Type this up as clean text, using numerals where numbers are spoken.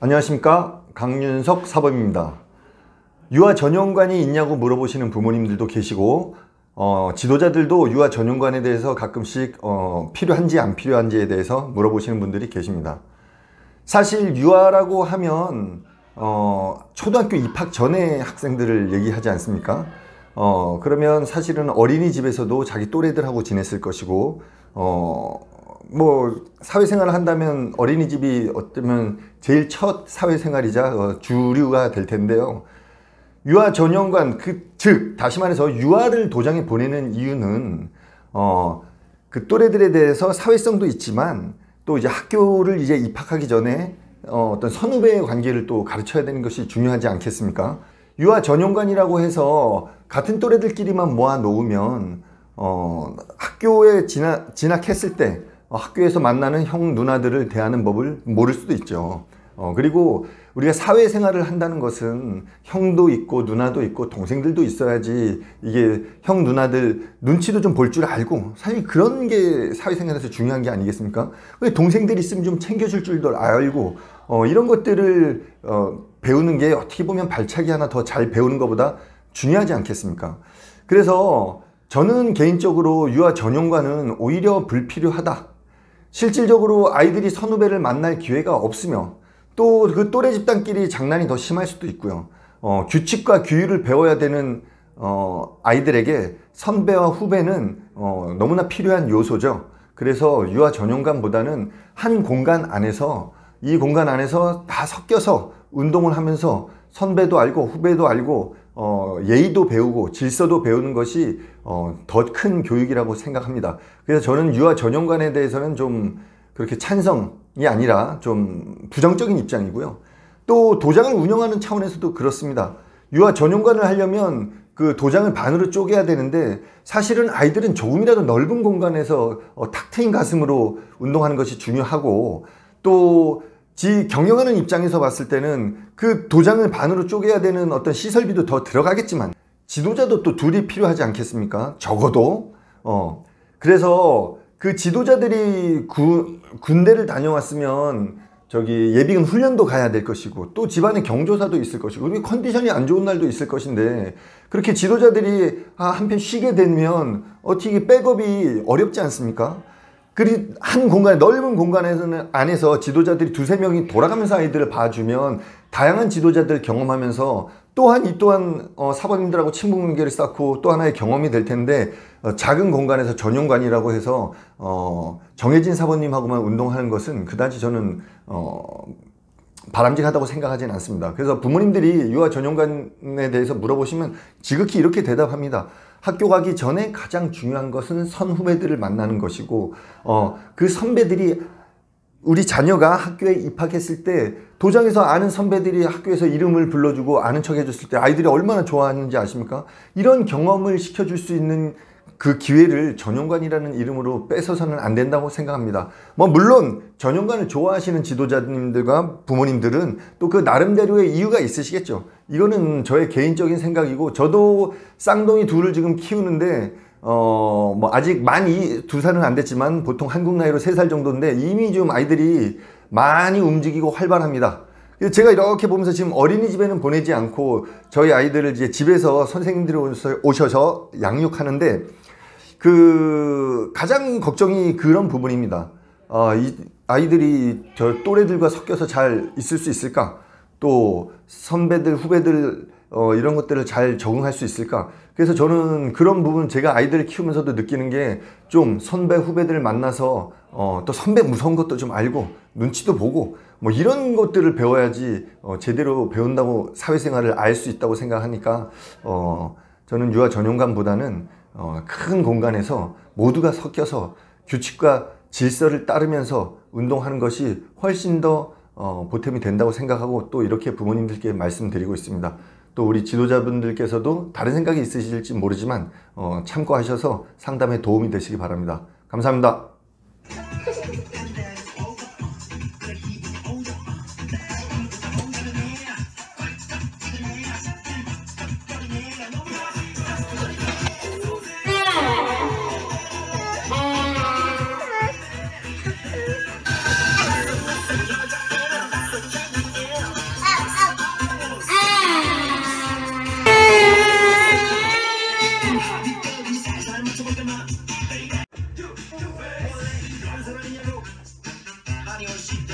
안녕하십니까, 강윤석 사범입니다. 유아 전용관이 있냐고 물어보시는 부모님들도 계시고 지도자들도 유아 전용관에 대해서 가끔씩 필요한지 안 필요한지에 대해서 물어보시는 분들이 계십니다. 사실 유아라고 하면 초등학교 입학 전에 학생들을 얘기하지 않습니까? 그러면 사실은 어린이집에서도 자기 또래들하고 지냈을 것이고 뭐 사회생활을 한다면 어린이집이 어쩌면 제일 첫 사회생활이자 주류가 될 텐데요. 유아 전용관, 즉 다시 말해서 유아를 도장에 보내는 이유는 그 또래들에 대해서 사회성도 있지만 또 이제 학교를 이제 입학하기 전에 어떤 선후배의 관계를 또 가르쳐야 되는 것이 중요하지 않겠습니까? 유아 전용관이라고 해서 같은 또래들끼리만 모아 놓으면 학교에 진학했을 때 학교에서 만나는 형 누나들을 대하는 법을 모를 수도 있죠. 그리고 우리가 사회생활을 한다는 것은 형도 있고 누나도 있고 동생들도 있어야지 이게 형 누나들 눈치도 좀 볼 줄 알고, 사실 그런 게 사회생활에서 중요한 게 아니겠습니까? 동생들 있으면 좀 챙겨줄 줄도 알고 이런 것들을 배우는 게 어떻게 보면 발차기 하나 더 잘 배우는 것보다 중요하지 않겠습니까? 그래서 저는 개인적으로 유아 전용관은 오히려 불필요하다. 실질적으로 아이들이 선후배를 만날 기회가 없으며 또 그 또래 집단끼리 장난이 더 심할 수도 있고요. 규칙과 규율을 배워야 되는 아이들에게 선배와 후배는 너무나 필요한 요소죠. 그래서 유아 전용관보다는 한 공간 안에서, 이 공간 안에서 다 섞여서 운동을 하면서 선배도 알고 후배도 알고 예의도 배우고 질서도 배우는 것이 더 큰 교육이라고 생각합니다. 그래서 저는 유아 전용관에 대해서는 좀 그렇게 찬성이 아니라 좀 부정적인 입장이고요. 또 도장을 운영하는 차원에서도 그렇습니다. 유아 전용관을 하려면 그 도장을 반으로 쪼개야 되는데 사실은 아이들은 조금이라도 넓은 공간에서 탁 트인 가슴으로 운동하는 것이 중요하고, 또 경영하는 입장에서 봤을 때는 그 도장을 반으로 쪼개야 되는 어떤 시설비도 더 들어가겠지만 지도자도 또 둘이 필요하지 않겠습니까? 적어도. 그래서 그 지도자들이 군대를 다녀왔으면 예비군 훈련도 가야 될 것이고 또 집안에 경조사도 있을 것이고 그리고 컨디션이 안 좋은 날도 있을 것인데, 그렇게 지도자들이 한편 쉬게 되면 어떻게 백업이 어렵지 않습니까? 한 공간에, 넓은 안에서 지도자들이 두세 명이 돌아가면서 아이들을 봐주면 다양한 지도자들 경험하면서 또한 이 또한 사범님들하고 친분 관계를 쌓고 또 하나의 경험이 될 텐데, 작은 공간에서 전용관이라고 해서 정해진 사범님하고만 운동하는 것은 그다지 저는 바람직하다고 생각하지는 않습니다. 그래서 부모님들이 유아 전용관에 대해서 물어보시면 지극히 이렇게 대답합니다. 학교 가기 전에 가장 중요한 것은 선후배들을 만나는 것이고 그 선배들이, 우리 자녀가 학교에 입학했을 때 도장에서 아는 선배들이 학교에서 이름을 불러주고 아는 척 해줬을 때 아이들이 얼마나 좋아하는지 아십니까? 이런 경험을 시켜줄 수 있는 그 기회를 전용관이라는 이름으로 뺏어서는 안 된다고 생각합니다. 물론 전용관을 좋아하시는 지도자님들과 부모님들은 또 그 나름대로의 이유가 있으시겠죠. 이거는 저의 개인적인 생각이고, 저도 쌍둥이 둘을 지금 키우는데 아직 만 2살은 안 됐지만 보통 한국 나이로 3살 정도인데 이미 좀 아이들이 많이 움직이고 활발합니다. 제가 이렇게 보면서 지금 어린이집에는 보내지 않고 저희 아이들을 이제 집에서 선생님들이 오셔서 양육하는데 가장 걱정이 그런 부분입니다. 이 아이들이 저 또래들과 섞여서 잘 있을 수 있을까? 또 선배들, 후배들 이런 것들을 잘 적응할 수 있을까? 그래서 저는 그런 부분, 제가 아이들을 키우면서도 느끼는 게 좀 선배, 후배들을 만나서 또 선배 무서운 것도 좀 알고 눈치도 보고 이런 것들을 배워야지 제대로 배운다고 사회생활을 알 수 있다고 생각하니까 저는 유아 전용관보다는 큰 공간에서 모두가 섞여서 규칙과 질서를 따르면서 운동하는 것이 훨씬 더 보탬이 된다고 생각하고 또 이렇게 부모님들께 말씀드리고 있습니다. 또 우리 지도자분들께서도 다른 생각이 있으실지 모르지만 참고하셔서 상담에 도움이 되시기 바랍니다. 감사합니다. 많이 올 시.